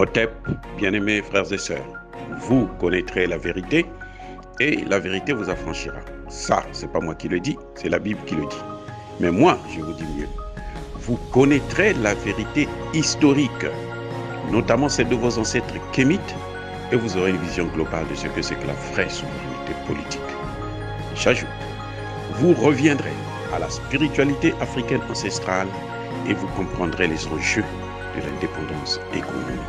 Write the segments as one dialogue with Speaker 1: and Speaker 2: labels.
Speaker 1: Otep, bien-aimés frères et sœurs, vous connaîtrez la vérité et la vérité vous affranchira. Ça, c'est pas moi qui le dis, c'est la Bible qui le dit. Mais moi, je vous dis mieux. Vous connaîtrez la vérité historique, notamment celle de vos ancêtres kémites, et vous aurez une vision globale de ce que c'est que la vraie souveraineté politique. J'ajoute, vous reviendrez à la spiritualité africaine ancestrale et vous comprendrez les enjeux de l'indépendance économique.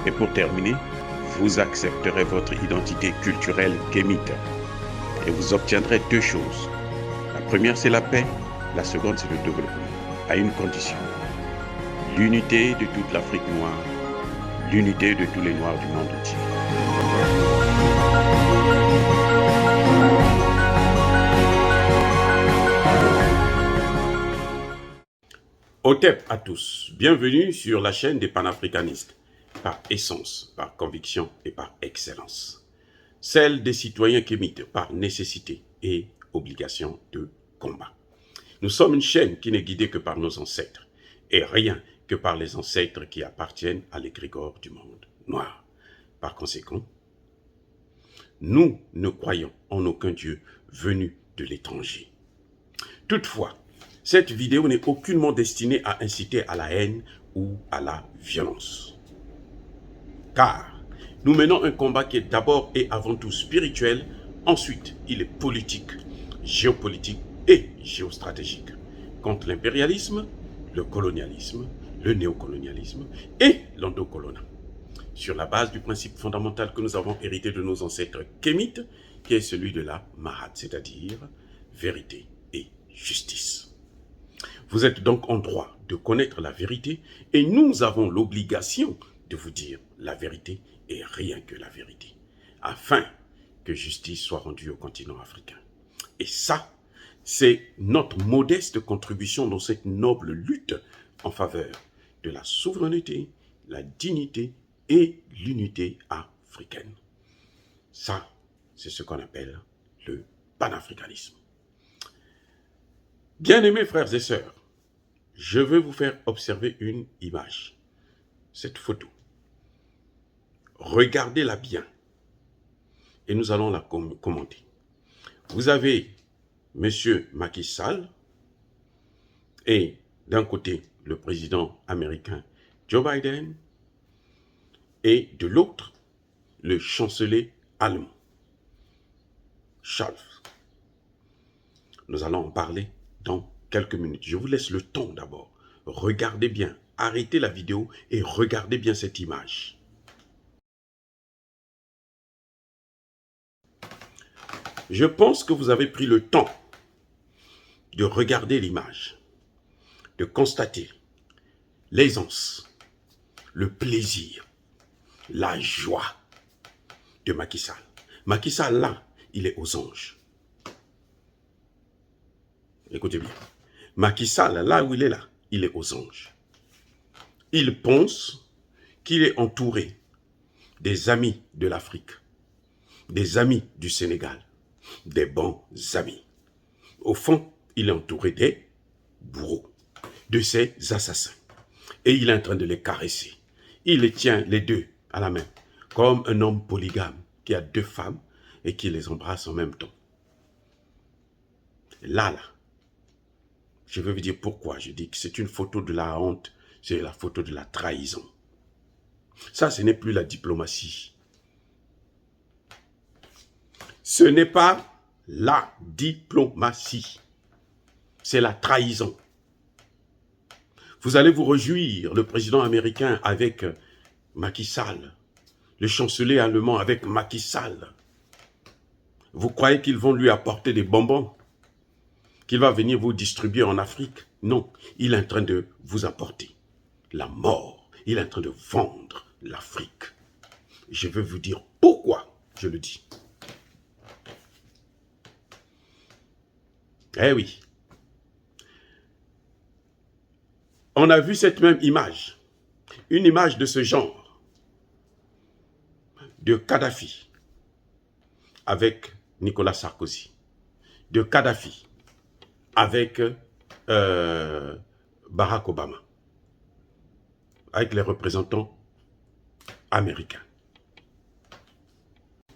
Speaker 1: Et pour terminer, vous accepterez votre identité culturelle kémite et vous obtiendrez deux choses. La première, c'est la paix. La seconde, c'est le développement, à une condition. L'unité de toute l'Afrique noire, l'unité de tous les Noirs du monde entier. Otep à tous, bienvenue sur la chaîne des panafricanistes, par essence, par conviction et par excellence. Celle des citoyens kémites par nécessité et obligation de combat. Nous sommes une chaîne qui n'est guidée que par nos ancêtres, et rien que par les ancêtres qui appartiennent à l'égrégore du monde noir. Par conséquent, nous ne croyons en aucun Dieu venu de l'étranger. Toutefois, cette vidéo n'est aucunement destinée à inciter à la haine ou à la violence. Car nous menons un combat qui est d'abord et avant tout spirituel, ensuite il est politique, géopolitique et géostratégique, contre l'impérialisme, le colonialisme, le néocolonialisme et l'endocolonat, sur la base du principe fondamental que nous avons hérité de nos ancêtres kémites, qui est celui de la Mahat, c'est-à-dire vérité et justice. Vous êtes donc en droit de connaître la vérité et nous avons l'obligation de vous dire la vérité et rien que la vérité, afin que justice soit rendue au continent africain. Et ça, c'est notre modeste contribution dans cette noble lutte en faveur de la souveraineté, la dignité et l'unité africaine. Ça, c'est ce qu'on appelle le panafricanisme. Bien-aimés frères et sœurs, je veux vous faire observer une image, cette photo. Regardez-la bien et nous allons la commenter. Vous avez M. Macky Sall et d'un côté le président américain Joe Biden et de l'autre le chancelier allemand Scholz. Nous allons en parler dans quelques minutes. Je vous laisse le temps d'abord. Regardez bien, arrêtez la vidéo et regardez bien cette image. Je pense que vous avez pris le temps de regarder l'image, de constater l'aisance, le plaisir, la joie de Macky Sall. Macky Sall, là, il est aux anges. Écoutez bien. Macky Sall, là où il est là, il est aux anges. Il pense qu'il est entouré des amis de l'Afrique, des amis du Sénégal, des bons amis. Au fond, il est entouré des bourreaux, de ses assassins. Et il est en train de les caresser. Il les tient les deux à la main, comme un homme polygame qui a deux femmes et qui les embrasse en même temps. Là, je vais vous dire pourquoi je dis que c'est une photo de la honte, c'est la photo de la trahison. Ça, ce n'est plus la diplomatie. Ce n'est pas la diplomatie. C'est la trahison. Vous allez vous réjouir, le président américain avec Macky Sall, le chancelier allemand avec Macky Sall. Vous croyez qu'ils vont lui apporter des bonbons? Qu'il va venir vous distribuer en Afrique? Non, il est en train de vous apporter la mort. Il est en train de vendre l'Afrique. Je vais vous dire pourquoi je le dis. Eh oui. On a vu cette même image, une image de ce genre, de Kadhafi avec Nicolas Sarkozy, de Kadhafi avec Barack Obama, avec les représentants américain.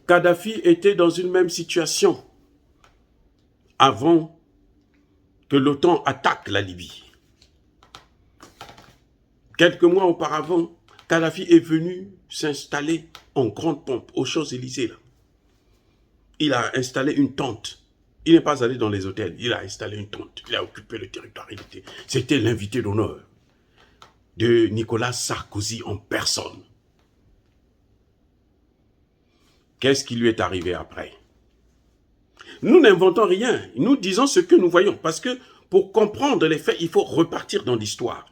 Speaker 1: Kadhafi était dans une même situation avant que l'OTAN attaque la Libye. Quelques mois auparavant, Kadhafi est venu s'installer en grande pompe aux Champs-Élysées. Il a installé une tente. Il n'est pas allé dans les hôtels, il a installé une tente. Il a occupé le territoire. C'était l'invité d'honneur de Nicolas Sarkozy en personne. Qu'est-ce qui lui est arrivé après? Nous n'inventons rien, nous disons ce que nous voyons, parce que pour comprendre les faits, il faut repartir dans l'histoire.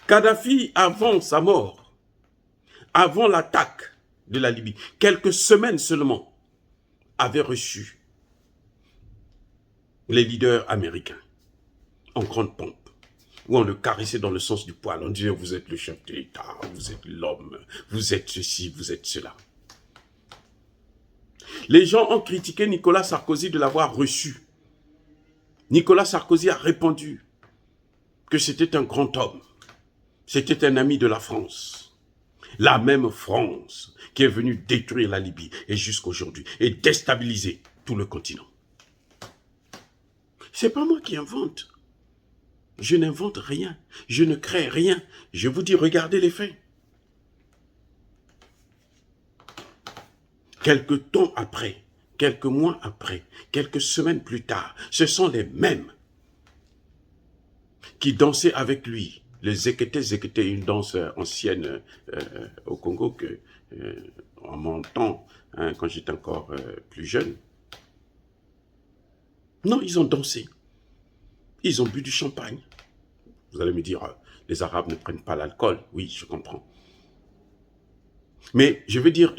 Speaker 1: Kadhafi, avant sa mort, avant l'attaque de la Libye, quelques semaines seulement, avait reçu les leaders américains en grande pompe, où on le caressait dans le sens du poil, on disait vous êtes le chef de l'État, vous êtes l'homme, vous êtes ceci, vous êtes cela. Les gens ont critiqué Nicolas Sarkozy de l'avoir reçu. Nicolas Sarkozy a répondu que c'était un grand homme, c'était un ami de la France. La même France qui est venue détruire la Libye et jusqu'aujourd'hui et déstabiliser tout le continent. C'est pas moi qui invente. Je n'invente rien. Je ne crée rien. Je vous dis, regardez les faits. Quelques temps après, quelques mois après, quelques semaines plus tard, ce sont les mêmes qui dansaient avec lui. Le Zekete, une danse ancienne au Congo que, en mon temps, hein, quand j'étais encore plus jeune. Non, ils ont dansé. Ils ont bu du champagne. Vous allez me dire, les Arabes ne prennent pas l'alcool. Oui, je comprends. Mais je veux dire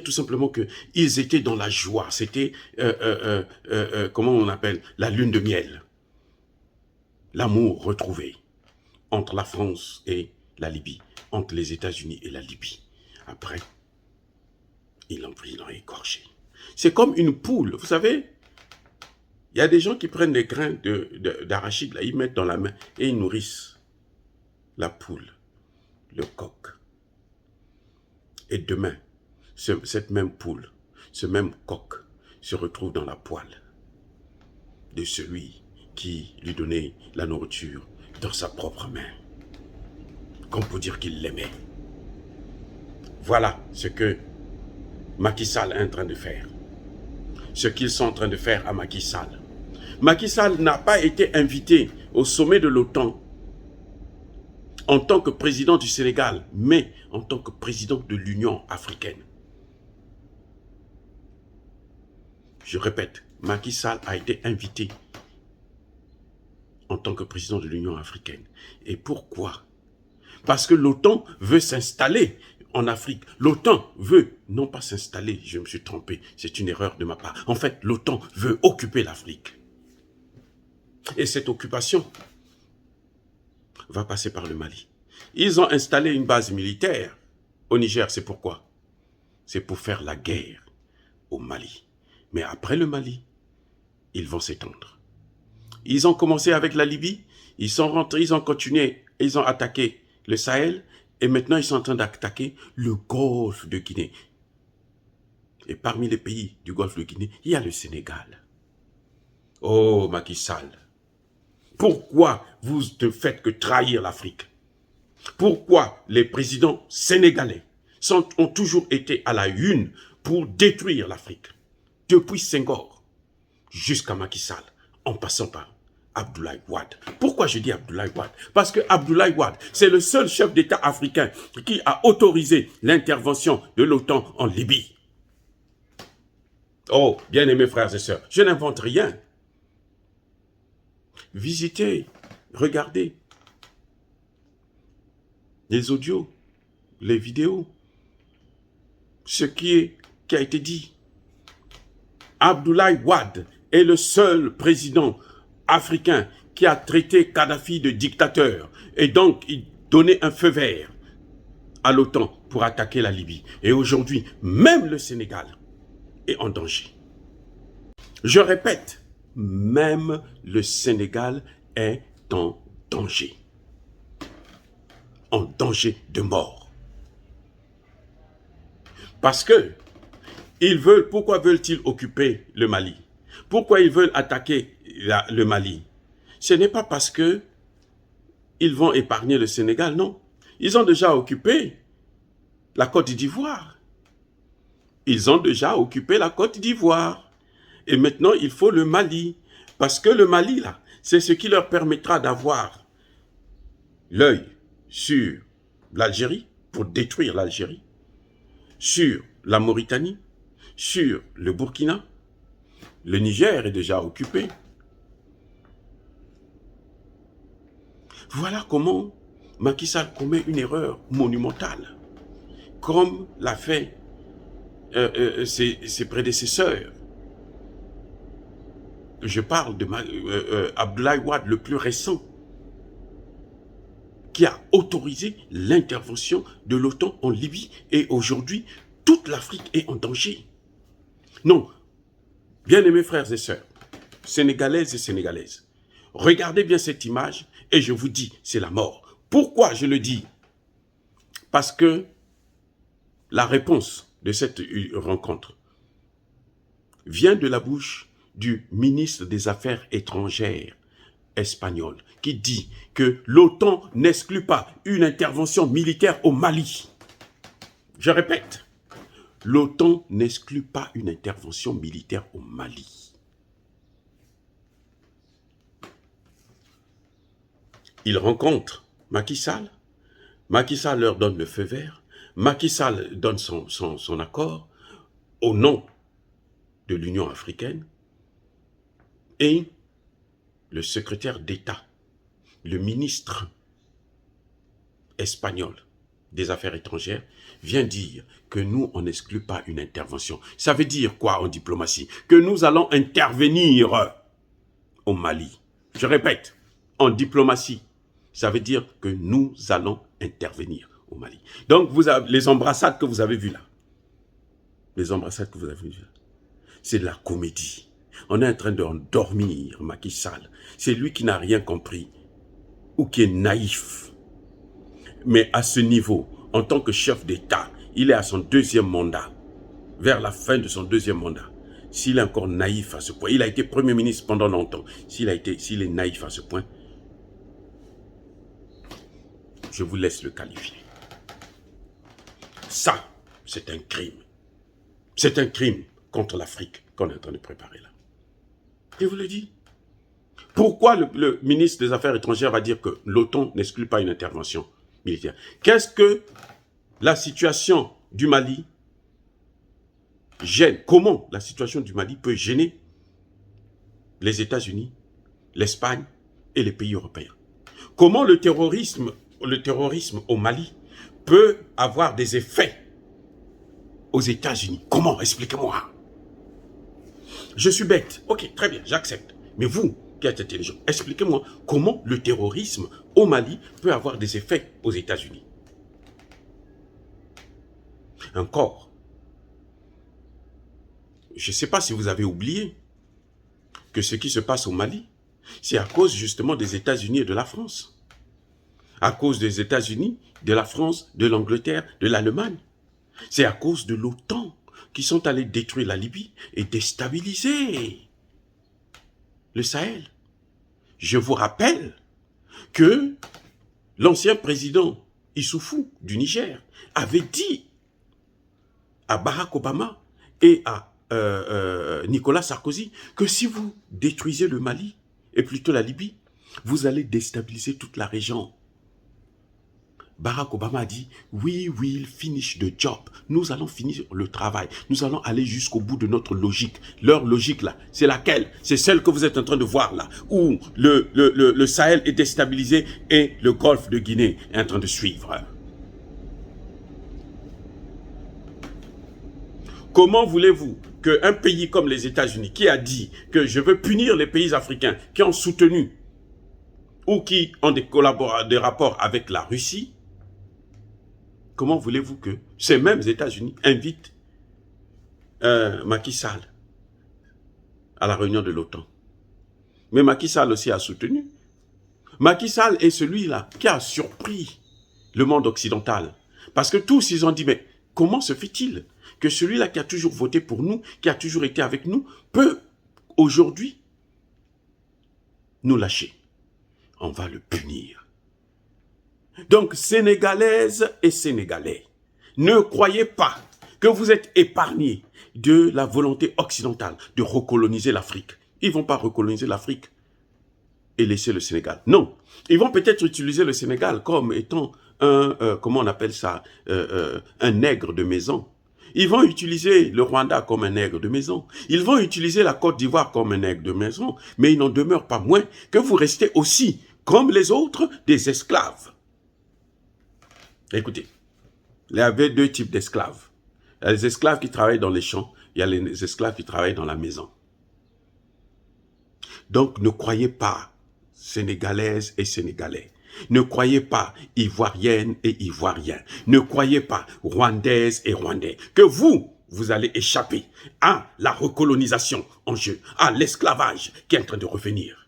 Speaker 1: tout simplement qu'ils étaient dans la joie. C'était, comment on appelle, la lune de miel. L'amour retrouvé entre la France et la Libye, entre les États-Unis et la Libye. Après, ils l'ont pris, ils l'ont égorgé. C'est comme une poule, vous savez. Il y a des gens qui prennent des grains d'arachide, ils mettent dans la main et ils nourrissent la poule, le coq. Et demain, cette même poule, ce même coq se retrouve dans la poêle de celui qui lui donnait la nourriture dans sa propre main, comme pour dire qu'il l'aimait. Voilà ce que Macky Sall est en train de faire. Ce qu'ils sont en train de faire à Macky Sall. Macky Sall n'a pas été invité au sommet de l'OTAN en tant que président du Sénégal, mais en tant que président de l'Union africaine. Je répète, Macky Sall a été invité en tant que président de l'Union africaine. Et pourquoi? Parce que l'OTAN veut s'installer en Afrique. L'OTAN veut, non pas s'installer, je me suis trompé, c'est une erreur de ma part. En fait, l'OTAN veut occuper l'Afrique. Et cette occupation va passer par le Mali. Ils ont installé une base militaire au Niger, c'est pourquoi? C'est pour faire la guerre au Mali. Mais après le Mali, ils vont s'étendre. Ils ont commencé avec la Libye, ils sont rentrés, ils ont continué, ils ont attaqué le Sahel, et maintenant ils sont en train d'attaquer le Golfe de Guinée. Et parmi les pays du Golfe de Guinée, il y a le Sénégal. Oh Macky Sall, pourquoi vous ne faites que trahir l'Afrique? Pourquoi les présidents sénégalais ont toujours été à la une pour détruire l'Afrique? Depuis Senghor jusqu'à Macky Sall, en passant par Abdoulaye Wade. Pourquoi je dis Abdoulaye Wade? Parce que Abdoulaye Wade, c'est le seul chef d'État africain qui a autorisé l'intervention de l'OTAN en Libye. Oh, bien-aimés frères et sœurs, je n'invente rien. Visitez, regardez les audios, les vidéos, ce qui a été dit. Abdoulaye Wade est le seul président africain qui a traité Kadhafi de dictateur et donc il donnait un feu vert à l'OTAN pour attaquer la Libye. Et aujourd'hui, même le Sénégal est en danger. Je répète, même le Sénégal est en danger. en danger de mort. Parce que pourquoi veulent-ils occuper le Mali? Pourquoi ils veulent attaquer le Mali? Ce n'est pas parce que ils vont épargner le Sénégal, non. Ils ont déjà occupé la Côte d'Ivoire. Ils ont déjà occupé la Côte d'Ivoire. Et maintenant, il faut le Mali. Parce que le Mali, là, c'est ce qui leur permettra d'avoir l'œil sur l'Algérie, pour détruire l'Algérie, sur la Mauritanie, sur le Burkina. Le Niger est déjà occupé. Voilà comment Macky Sall commet une erreur monumentale, comme l'a fait ses prédécesseurs. Je parle de Abdoulaye Wade, le plus récent, qui a autorisé l'intervention de l'OTAN en Libye. Et aujourd'hui, toute l'Afrique est en danger. Non, bien-aimés frères et sœurs, sénégalaises et sénégalaises, regardez bien cette image et je vous dis, c'est la mort. Pourquoi je le dis? Parce que la réponse de cette rencontre vient de la bouche du ministre des Affaires étrangères espagnol, qui dit que l'OTAN n'exclut pas une intervention militaire au Mali. Je répète, l'OTAN n'exclut pas une intervention militaire au Mali. Il rencontre Macky Sall. Macky Sall leur donne le feu vert. Macky Sall donne son accord au nom de l'Union africaine. Et le secrétaire d'État, le ministre espagnol des Affaires étrangères, vient dire que nous, on n'exclut pas une intervention. Ça veut dire quoi en diplomatie? Que nous allons intervenir au Mali. Je répète, en diplomatie, ça veut dire que nous allons intervenir au Mali. Donc, vous avez, les embrassades que vous avez vues là, les embrassades que vous avez vues là, c'est de la comédie. On est en train d'endormir Macky Sall. C'est lui qui n'a rien compris ou qui est naïf. Mais à ce niveau, en tant que chef d'État, il est à son deuxième mandat, vers la fin de son deuxième mandat. S'il est encore naïf à ce point, il a été Premier ministre pendant longtemps, s'il est naïf à ce point, je vous laisse le qualifier. Ça, c'est un crime. C'est un crime contre l'Afrique qu'on est en train de préparer là. Je vous le dis. Pourquoi le ministre des Affaires étrangères va dire que l'OTAN n'exclut pas une intervention militaire? Qu'est-ce que la situation du Mali gêne? Comment la situation du Mali peut gêner les États-Unis, l'Espagne et les pays européens? Comment le terrorisme au Mali peut avoir des effets aux États-Unis? Comment? Expliquez-moi. Je suis bête. Ok, très bien, j'accepte. Mais vous, qui êtes intelligent, expliquez-moi comment le terrorisme au Mali peut avoir des effets aux États-Unis. Encore, je ne sais pas si vous avez oublié que ce qui se passe au Mali, c'est à cause justement des États-Unis et de la France. À cause des États-Unis, de la France, de l'Angleterre, de l'Allemagne. C'est à cause de l'OTAN qui sont allés détruire la Libye et déstabiliser le Sahel. Je vous rappelle que l'ancien président Issoufou du Niger avait dit à Barack Obama et à Nicolas Sarkozy que si vous détruisez le Mali, et plutôt la Libye, vous allez déstabiliser toute la région. Barack Obama a dit, we will finish the job. Nous allons finir le travail. Nous allons aller jusqu'au bout de notre logique. Leur logique là, c'est laquelle? C'est celle que vous êtes en train de voir là, où le Sahel est déstabilisé et le golfe de Guinée est en train de suivre. Comment voulez-vous qu'un pays comme les États-Unis, qui a dit que je veux punir les pays africains qui ont soutenu ou qui ont des rapports avec la Russie, comment voulez-vous que ces mêmes États-Unis invitent Macky Sall à la réunion de l'OTAN? Mais Macky Sall aussi a soutenu. Macky Sall est celui-là qui a surpris le monde occidental. Parce que tous, ils ont dit, mais comment se fait-il que celui-là qui a toujours voté pour nous, qui a toujours été avec nous, peut aujourd'hui nous lâcher? On va le punir. Donc, Sénégalaises et Sénégalais, ne croyez pas que vous êtes épargnés de la volonté occidentale de recoloniser l'Afrique. Ils ne vont pas recoloniser l'Afrique et laisser le Sénégal. Non, ils vont peut-être utiliser le Sénégal comme étant comment on appelle ça, un nègre de maison. Ils vont utiliser le Rwanda comme un nègre de maison. Ils vont utiliser la Côte d'Ivoire comme un nègre de maison. Mais il n'en demeure pas moins que vous restez aussi, comme les autres, des esclaves. Écoutez, il y avait deux types d'esclaves. Il y a les esclaves qui travaillent dans les champs, il y a les esclaves qui travaillent dans la maison. Donc ne croyez pas, Sénégalaises et Sénégalais, ne croyez pas, Ivoiriennes et Ivoiriens, ne croyez pas, Rwandaises et Rwandais, que vous allez échapper à la recolonisation en jeu, à l'esclavage qui est en train de revenir.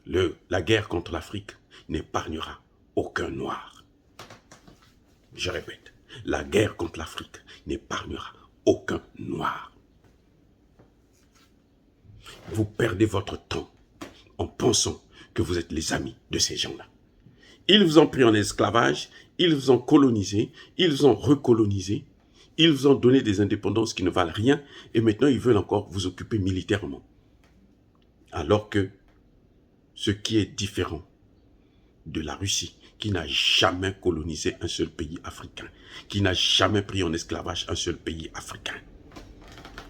Speaker 1: La guerre contre l'Afrique n'épargnera aucun noir. Je répète, la guerre contre l'Afrique n'épargnera aucun noir. Vous perdez votre temps en pensant que vous êtes les amis de ces gens-là. Ils vous ont pris en esclavage, ils vous ont colonisé, ils vous ont recolonisé, ils vous ont donné des indépendances qui ne valent rien et maintenant ils veulent encore vous occuper militairement. Alors que ce qui est différent de la Russie, qui n'a jamais colonisé un seul pays africain, qui n'a jamais pris en esclavage un seul pays africain.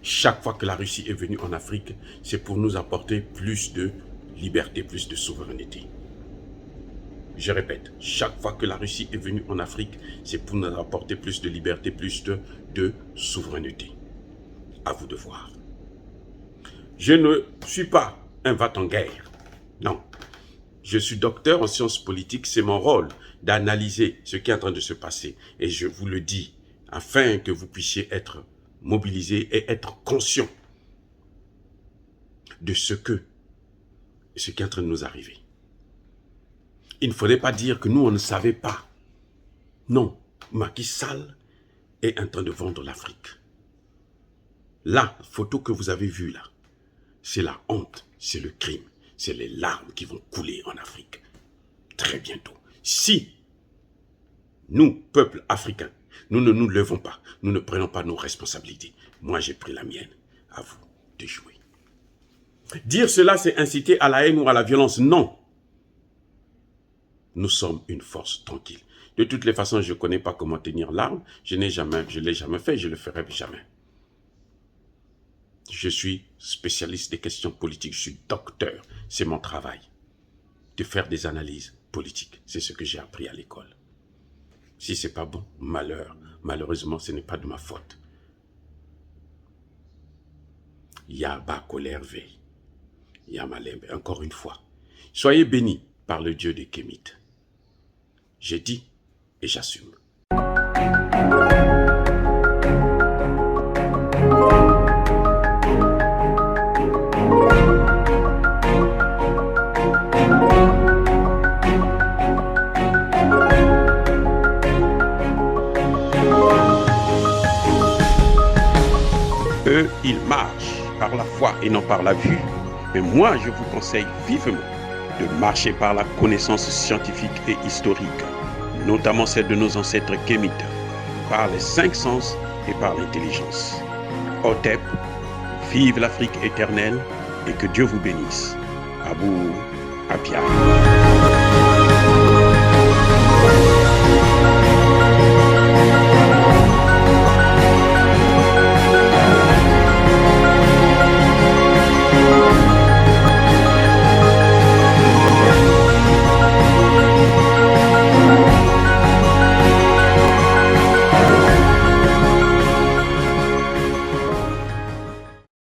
Speaker 1: Chaque fois que la Russie est venue en Afrique, c'est pour nous apporter plus de liberté, plus de souveraineté. Je répète, chaque fois que la Russie est venue en Afrique, c'est pour nous apporter plus de liberté, plus de souveraineté. À vous de voir. Je ne suis pas un va-t-en-guerre. Non. Je suis docteur en sciences politiques, c'est mon rôle d'analyser ce qui est en train de se passer. Et je vous le dis, afin que vous puissiez être mobilisés et être conscients de ce qui est en train de nous arriver. Il ne faudrait pas dire que nous, on ne savait pas. Non, Macky Sall est en train de vendre l'Afrique. La photo que vous avez vue là, c'est la honte, c'est le crime, c'est les larmes qui vont couler en Afrique. Très bientôt. Si nous, peuple africain, nous ne nous levons pas, nous ne prenons pas nos responsabilités. Moi, j'ai pris la mienne. À vous de jouer. Dire cela, c'est inciter à la haine ou à la violence. Non. Nous sommes une force tranquille. De toutes les façons, je ne connais pas comment tenir l'arme. Je ne l'ai jamais fait, je ne le ferai jamais. Je suis spécialiste des questions politiques, je suis docteur. C'est mon travail de faire des analyses politiques. C'est ce que j'ai appris à l'école. Si ce n'est pas bon, malheureusement, ce n'est pas de ma faute. Yaba colère veille. Yamalembe, encore une fois. Soyez bénis par le Dieu des Kémites. J'ai dit et j'assume. Eux, ils marchent par la foi et non par la vue. Mais moi, je vous conseille vivement de marcher par la connaissance scientifique et historique, notamment celle de nos ancêtres kémites, par les 5 sens et par l'intelligence. Otep, vive l'Afrique éternelle et que Dieu vous bénisse. Abou Apia.